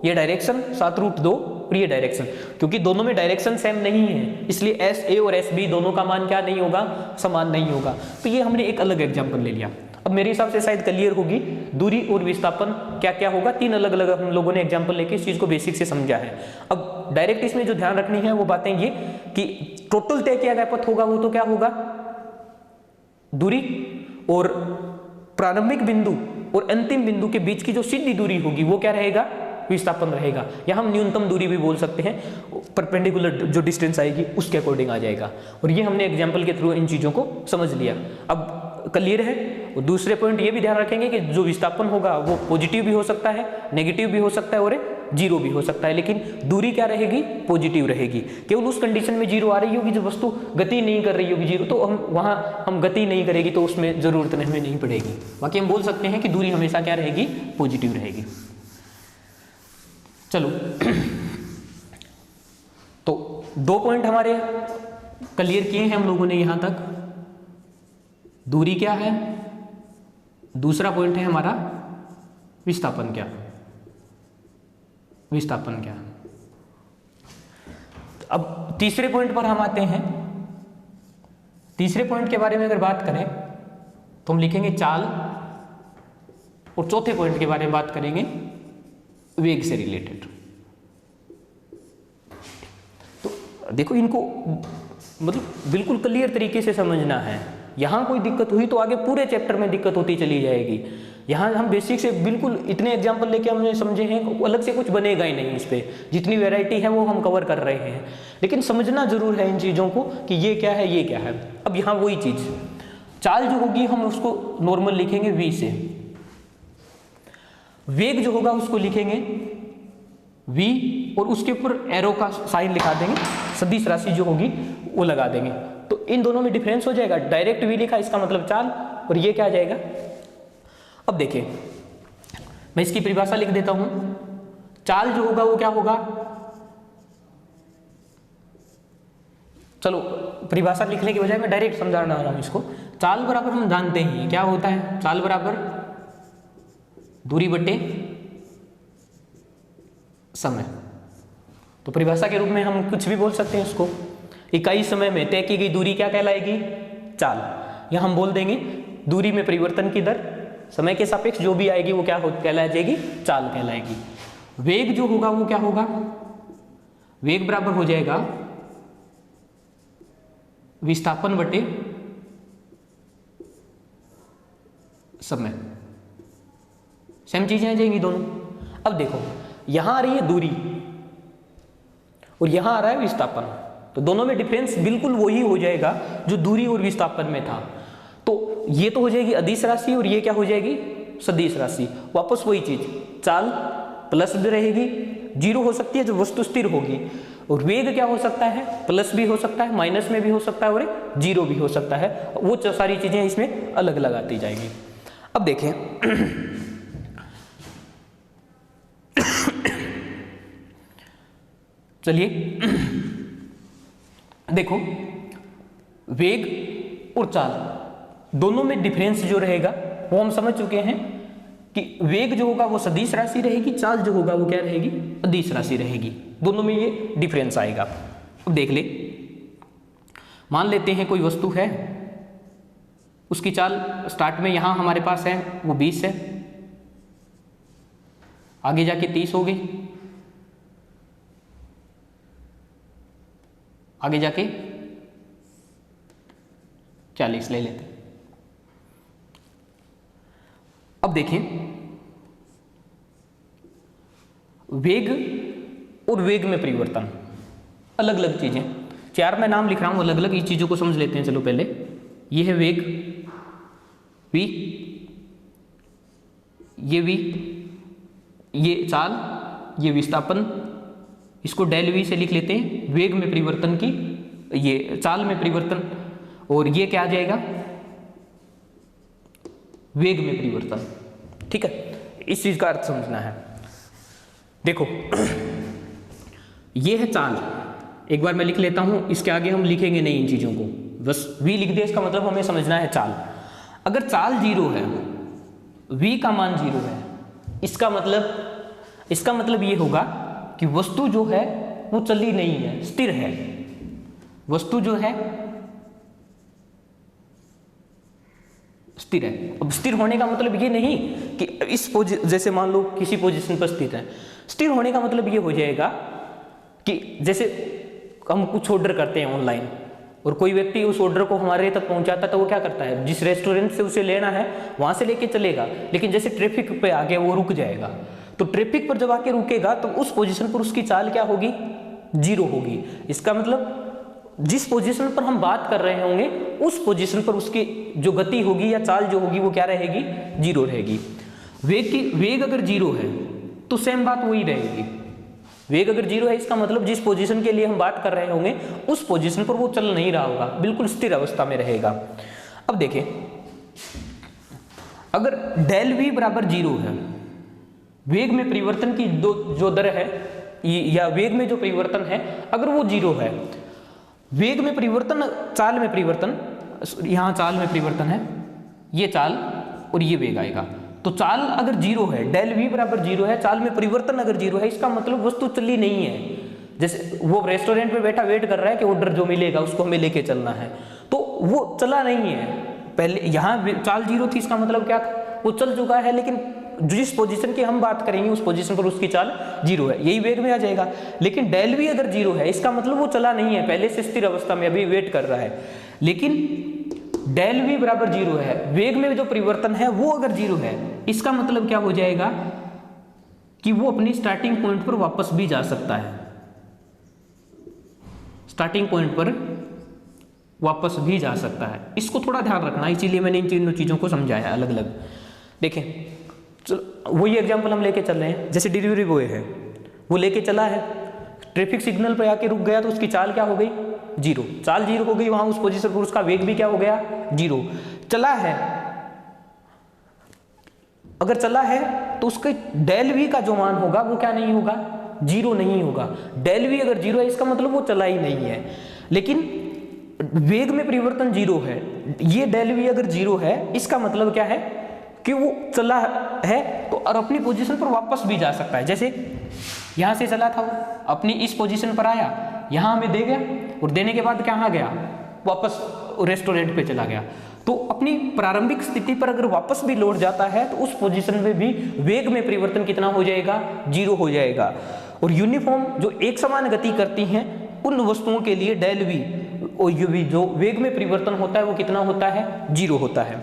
ये डायरेक्शन 7√2 और ये डायरेक्शन, क्योंकि दोनों में डायरेक्शन सेम नहीं है इसलिए एस ए और एस बी दोनों का मान क्या नहीं होगा, समान नहीं होगा। तो ये हमने एक अलग एग्जांपल ले लिया। अब मेरे हिसाब से शायद क्लियर होगी दूरी और विस्थापन क्या क्या होगा। 3 अलग अलग हम लोगों ने एग्जांपल लेके इस चीज को बेसिक से समझा है। अब डायरेक्ट इसमें जो ध्यान रखनी है वो बातें ये कि टोटल तय किया गया पथ होगा वो तो क्या होगा, दूरी और प्रारंभिक बिंदु और अंतिम बिंदु के बीच की जो सीधी दूरी होगी वो क्या रहेगा, विस्थापन रहेगा। या हम न्यूनतम दूरी भी बोल सकते हैं, परपेंडिकुलर जो डिस्टेंस आएगी उसके अकॉर्डिंग आ जाएगा। और ये हमने एग्जांपल के थ्रू इन चीजों को समझ लिया। अब क्लियर है। और दूसरे पॉइंट ये भी ध्यान रखेंगे कि जो विस्थापन होगा वो पॉजिटिव भी हो सकता है, नेगेटिव भी हो सकता है और 0 भी हो सकता है, लेकिन दूरी क्या रहेगी, पॉजिटिव रहेगी। केवल उस कंडीशन में 0 आ रही होगी जब वस्तु गति नहीं कर रही होगी 0, तो हम गति नहीं करेगी तो उसमें जरूरत हमें नहीं पड़ेगी। बाकी हम बोल सकते हैं कि दूरी हमेशा क्या रहेगी, पॉजिटिव रहेगी। चलो तो 2 पॉइंट हमारे क्लियर किए हैं हम लोगों ने यहां तक। दूरी क्या है, दूसरा पॉइंट है हमारा विस्थापन क्या, विस्थापन क्या। अब तीसरे पॉइंट पर हम आते हैं। तीसरे पॉइंट के बारे में अगर बात करें तो हम लिखेंगे चाल, और चौथे पॉइंट के बारे में बात करेंगे वेग से रिलेटेड। तो देखो इनको मतलब बिल्कुल क्लियर तरीके से समझना है। यहां कोई दिक्कत हुई तो आगे पूरे चैप्टर में दिक्कत होती चली जाएगी। यहां हम बेसिक से बिल्कुल इतने एग्जाम्पल लेके हमने समझे हैं, अलग से कुछ बनेगा ही नहीं। इस पे जितनी वैरायटी है वो हम कवर कर रहे हैं, लेकिन समझना जरूर है इन चीजों को कि ये क्या है ये क्या है। अब यहाँ वही चीज चाल जो होगी हम उसको नॉर्मल लिखेंगे v से, वेग जो होगा उसको लिखेंगे v और उसके ऊपर एरो का साइन लिखा देंगे, सदिश राशि जो होगी वो लगा देंगे। तो इन दोनों में डिफरेंस हो जाएगा। डायरेक्ट v लिखा इसका मतलब चाल, और ये क्या आ जाएगा। अब देखिए मैं इसकी परिभाषा लिख देता हूं। चाल जो होगा वो क्या होगा, चलो परिभाषा लिखने की बजाय मैं डायरेक्ट समझाना आ रहा हूं इसको। चाल बराबर हम जानते हैं क्या होता है, चाल बराबर दूरी बटे समय। तो परिभाषा के रूप में हम कुछ भी बोल सकते हैं इसको। इकाई समय में तय की गई दूरी क्या कहलाएगी, चाल। या हम बोल देंगे दूरी में परिवर्तन की दर समय के सापेक्ष जो भी आएगी वो क्या कहला जाएगी, चाल कहलाएगी। वेग जो होगा वो क्या होगा, वेग बराबर हो जाएगा विस्थापन बटे समय। सेम चीजें आ जाएंगी दोनों। अब देखो यहां आ रही है दूरी और यहां आ रहा है विस्थापन, तो दोनों में डिफरेंस बिल्कुल वही हो जाएगा जो दूरी और विस्थापन में था। तो ये तो हो जाएगी अदिश राशि और ये क्या हो जाएगी, सदिश राशि। वापस वही चीज, चाल प्लस भी रहेगी, जीरो हो सकती है जो वस्तु स्थिर होगी, और वेग क्या हो सकता है, प्लस भी हो सकता है, माइनस में भी हो सकता है और जीरो भी हो सकता है। वो सारी चीजें इसमें अलग अलग आती जाएंगी। अब देखें चलिए देखो, वेग और चाल दोनों में डिफरेंस जो रहेगा वो हम समझ चुके हैं कि वेग जो होगा वो सदिश राशि रहेगी, चाल जो होगा वो क्या रहेगी, अदिश राशि रहेगी। दोनों में ये डिफरेंस आएगा। अब देख ले, मान लेते हैं कोई वस्तु है, उसकी चाल स्टार्ट में यहां हमारे पास है वो 20 है, आगे जाके 30 हो गई, आगे जाके 40 ले लेते हैं। अब देखें, वेग और वेग में परिवर्तन अलग अलग चीजें, चार मैं नाम लिख रहा हूं अलग अलग, इस चीजों को समझ लेते हैं। चलो पहले ये है वेग v, ये v, ये चाल, ये विस्थापन, इसको डेल v से लिख लेते हैं, वेग में परिवर्तन की, ये चाल में परिवर्तन, और ये क्या आ जाएगा, वेग में परिवर्तन। ठीक है, इस चीज का अर्थ समझना है। देखो ये है चाल, एक बार मैं लिख लेता हूं, इसके आगे हम लिखेंगे नहीं इन चीजों को, बस v लिख दिया, इसका मतलब हमें समझना है चाल। अगर चाल जीरो है, v का मान जीरो है, इसका मतलब ये होगा कि वस्तु जो है वो चली नहीं है, स्थिर है। वस्तु जो है स्थिर है। अब स्थिर होने का मतलब ये नहीं कि जैसे मान लो किसी पोजीशन पर स्थित है, स्थिर होने का मतलब ये हो जाएगा कि जैसे हम कुछ ऑर्डर करते हैं ऑनलाइन और कोई व्यक्ति उस ऑर्डर को हमारे तक पहुंचाता है, तो वो क्या करता है, जिस रेस्टोरेंट से उसे लेना है वहां से लेके चलेगा, लेकिन जैसे ट्रैफिक पे आ गया वो रुक जाएगा। तो ट्रैफिक पर जब आके रुकेगा तो उस पोजीशन पर उसकी चाल क्या होगी, जीरो होगी। इसका मतलब जिस पोजीशन पर हम बात कर रहे होंगे उस पोजीशन पर उसकी जो गति होगी या चाल जो होगी वो क्या रहेगी, जीरो रहेगी। वेग अगर जीरो है तो सेम बात वही रहेगी। वेग अगर जीरो है इसका मतलब जिस पोजीशन के लिए हम बात कर रहे होंगे उस पोजीशन पर वो चल नहीं रहा होगा, बिल्कुल स्थिर अवस्था में रहेगा। अब देखें, अगर डेल v बराबर जीरो है, वेग में परिवर्तन की जो दर है या वेग में जो परिवर्तन है अगर वो जीरो है, वेग में परिवर्तन, चाल में परिवर्तन, यहां चाल में परिवर्तन है, ये चाल और ये वेग आएगा। तो चाल अगर जीरो है, डेल v बराबर जीरो है, चाल में परिवर्तन अगर जीरो है, इसका मतलब वस्तु चली नहीं है। जैसे वो रेस्टोरेंट पे बैठा वेट कर रहा है कि ऑर्डर जो मिलेगा उसको हमें लेके चलना है, तो वो चला नहीं है। पहले यहाँ चाल जीरो थी, इसका मतलब क्या था, वो चल चुका है, लेकिन जिस पोजीशन की हम बात करेंगे उस पोजीशन पर उसकी चाल जीरो है, यही वेग में आ जाएगा। लेकिन डेल v अगर जीरो है इसका मतलब वो चला नहीं है, पहले से स्थिर अवस्था में अभी वेट कर रहा है। लेकिन डेल v बराबर जीरो है, वेग में जो परिवर्तन है वो अगर जीरो है, इसका मतलब क्या हो जाएगा कि वो अपनी स्टार्टिंग पॉइंट पर वापस भी जा सकता है, स्टार्टिंग पॉइंट पर वापस भी जा सकता है। इसको थोड़ा ध्यान रखना, इसीलिए मैंने इन तीनों चीजों को समझाया अलग अलग। देखें, चलो वही एग्जाम्पल हम लेके चल रहे हैं। जैसे डिलीवरी बॉय है, वो लेके चला है, ट्रैफिक सिग्नल पर आके रुक गया, तो उसकी चाल क्या हो गई, जीरो। चाल जीरो हो गई, वहां उस पोजीशन पर उसका वेग भी क्या हो गया, जीरो। चला है, अगर चला है तो उसके डेल v का जो मान होगा वो क्या नहीं होगा, जीरो नहीं होगा। डेल v अगर जीरो है इसका मतलब वो चला ही नहीं है। लेकिन वेग में परिवर्तन जीरो है, ये डेल v अगर जीरो है इसका मतलब क्या है कि वो चला है तो और अपनी पोजीशन पर वापस भी जा सकता है। जैसे यहां से चला था, वो अपनी इस पोजीशन पर आया, यहां हमें दे गया और देने के बाद कहां गया, वापस रेस्टोरेंट पे चला गया। तो अपनी प्रारंभिक स्थिति पर अगर वापस भी लौट जाता है तो उस पोजीशन में भी वेग में परिवर्तन कितना हो जाएगा, जीरो हो जाएगा। और यूनिफॉर्म जो एक समान गति करती हैं उन वस्तुओं के लिए डेल v और u v जो वेग में परिवर्तन होता है वो कितना होता है, जीरो होता है।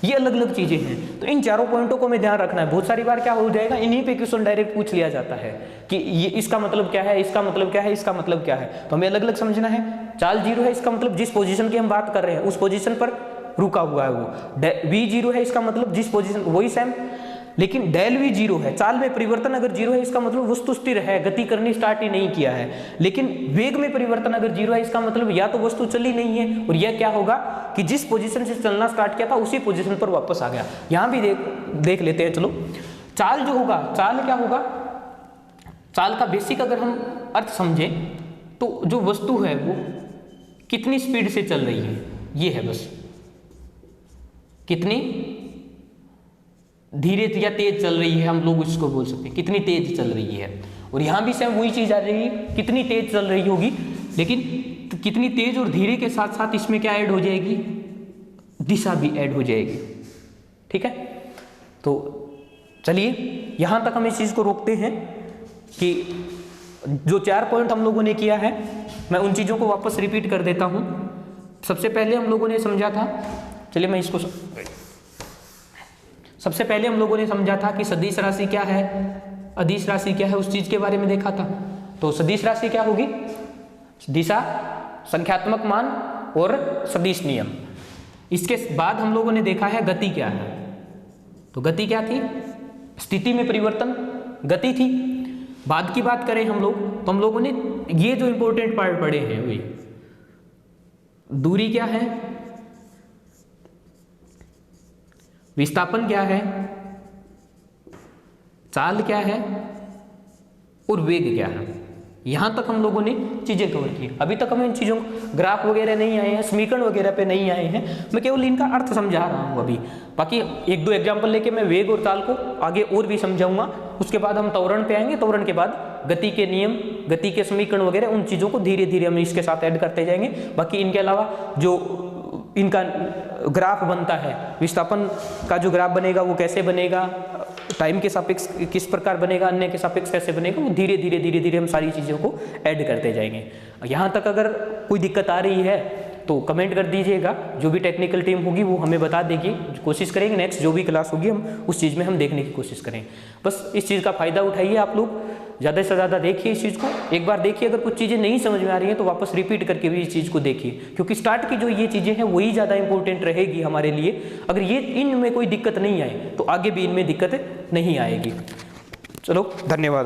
ये अलग अलग चीजें हैं, तो इन चारों पॉइंटों को हमें ध्यान रखना है। बहुत सारी बार क्या हो जाएगा, इन्हीं पे क्वेश्चन डायरेक्ट पूछ लिया जाता है कि ये इसका मतलब क्या है, इसका मतलब क्या है, इसका मतलब क्या है। तो हमें अलग अलग समझना है। चाल जीरो है इसका मतलब जिस पोजीशन की हम बात कर रहे हैं उस पोजीशन पर रुका हुआ है वो। v 0 है इसका मतलब जिस पोजीशन, वही सेम, लेकिन डेल v 0 है, चाल में परिवर्तन अगर 0 है इसका मतलब वस्तु स्थिर है, गति करनी स्टार्ट ही नहीं किया है। लेकिन वेग में परिवर्तन अगर 0 है इसका मतलब या तो वस्तु चली नहीं है, और यह क्या होगा कि जिस पोजीशन से चलना स्टार्ट किया था उसी पोजीशन पर वापस आ गया। यहां भी देख लेते हैं। चलो, चाल जो होगा, चाल क्या होगा, चाल का बेसिक अगर हम अर्थ समझें तो जो वस्तु है वो कितनी स्पीड से चल रही है, ये है बस, कितनी धीरे या तेज चल रही है, हम लोग इसको बोल सकते हैं कितनी तेज चल रही है। और यहां भी सेम वही चीज आ रही है, कितनी तेज चल रही होगी, लेकिन कितनी तेज और धीरे के साथ साथ इसमें क्या ऐड हो जाएगी, दिशा भी ऐड हो जाएगी। ठीक है, तो चलिए यहां तक हम इस चीज को रोकते हैं कि जो 4 पॉइंट हम लोगों ने किया है, मैं उन चीजों को वापस रिपीट कर देता हूं। सबसे पहले हम लोगों ने समझा था, चलिए मैं इसको, सबसे पहले हम लोगों ने समझा था कि सदिश राशि क्या है, अदिश राशि क्या है, उस चीज के बारे में देखा था। तो सदिश राशि क्या होगी, दिशा, संख्यात्मक मान और सदिश नियम। इसके बाद हम लोगों ने देखा है गति क्या है। तो गति क्या थी, स्थिति में परिवर्तन गति थी। बाद की बात करें हम लोग, तो हम लोगों ने ये जो इंपॉर्टेंट पार्ट पढ़े हैं वही, दूरी क्या है, विस्थापन क्या है, चाल क्या है और वेग क्या है। यहां तक हम लोगों ने चीजें कवर की। अभी तक हम इन चीजों, ग्राफ वगैरह नहीं आए हैं, समीकरण वगैरह पे नहीं आए हैं, मैं केवल इनका अर्थ समझा रहा हूं अभी। बाकी 1-2 एग्जाम्पल लेके मैं वेग और चाल को आगे और भी समझाऊंगा। उसके बाद हम त्वरण पे आएंगे, त्वरण के बाद गति के नियम, गति के समीकरण वगैरह, उन चीजों को धीरे धीरे हम इसके साथ ऐड करते जाएंगे। बाकी इनके अलावा जो इनका ग्राफ बनता है, विस्थापन का जो ग्राफ बनेगा वो कैसे बनेगा, टाइम के सापेक्ष किस प्रकार बनेगा, अन्य के सापेक्ष कैसे बनेगा, वो धीरे धीरे हम सारी चीज़ों को ऐड करते जाएंगे। यहाँ तक अगर कोई दिक्कत आ रही है तो कमेंट कर दीजिएगा, जो भी टेक्निकल टीम होगी वो हमें बता देगी, कोशिश करेंगे नेक्स्ट जो भी क्लास होगी हम उस चीज़ में हम देखने की कोशिश करेंगे। बस इस चीज़ का फ़ायदा उठाइए आप लोग, ज़्यादा से ज़्यादा देखिए इस चीज़ को, एक बार देखिए, अगर कुछ चीज़ें नहीं समझ में आ रही हैं तो वापस रिपीट करके भी इस चीज़ को देखिए, क्योंकि स्टार्ट की जो ये चीज़ें हैं वही ज़्यादा इंपॉर्टेंट रहेगी हमारे लिए। अगर ये इनमें कोई दिक्कत नहीं आए तो आगे भी इनमें दिक्कत नहीं आएगी। चलो, धन्यवाद।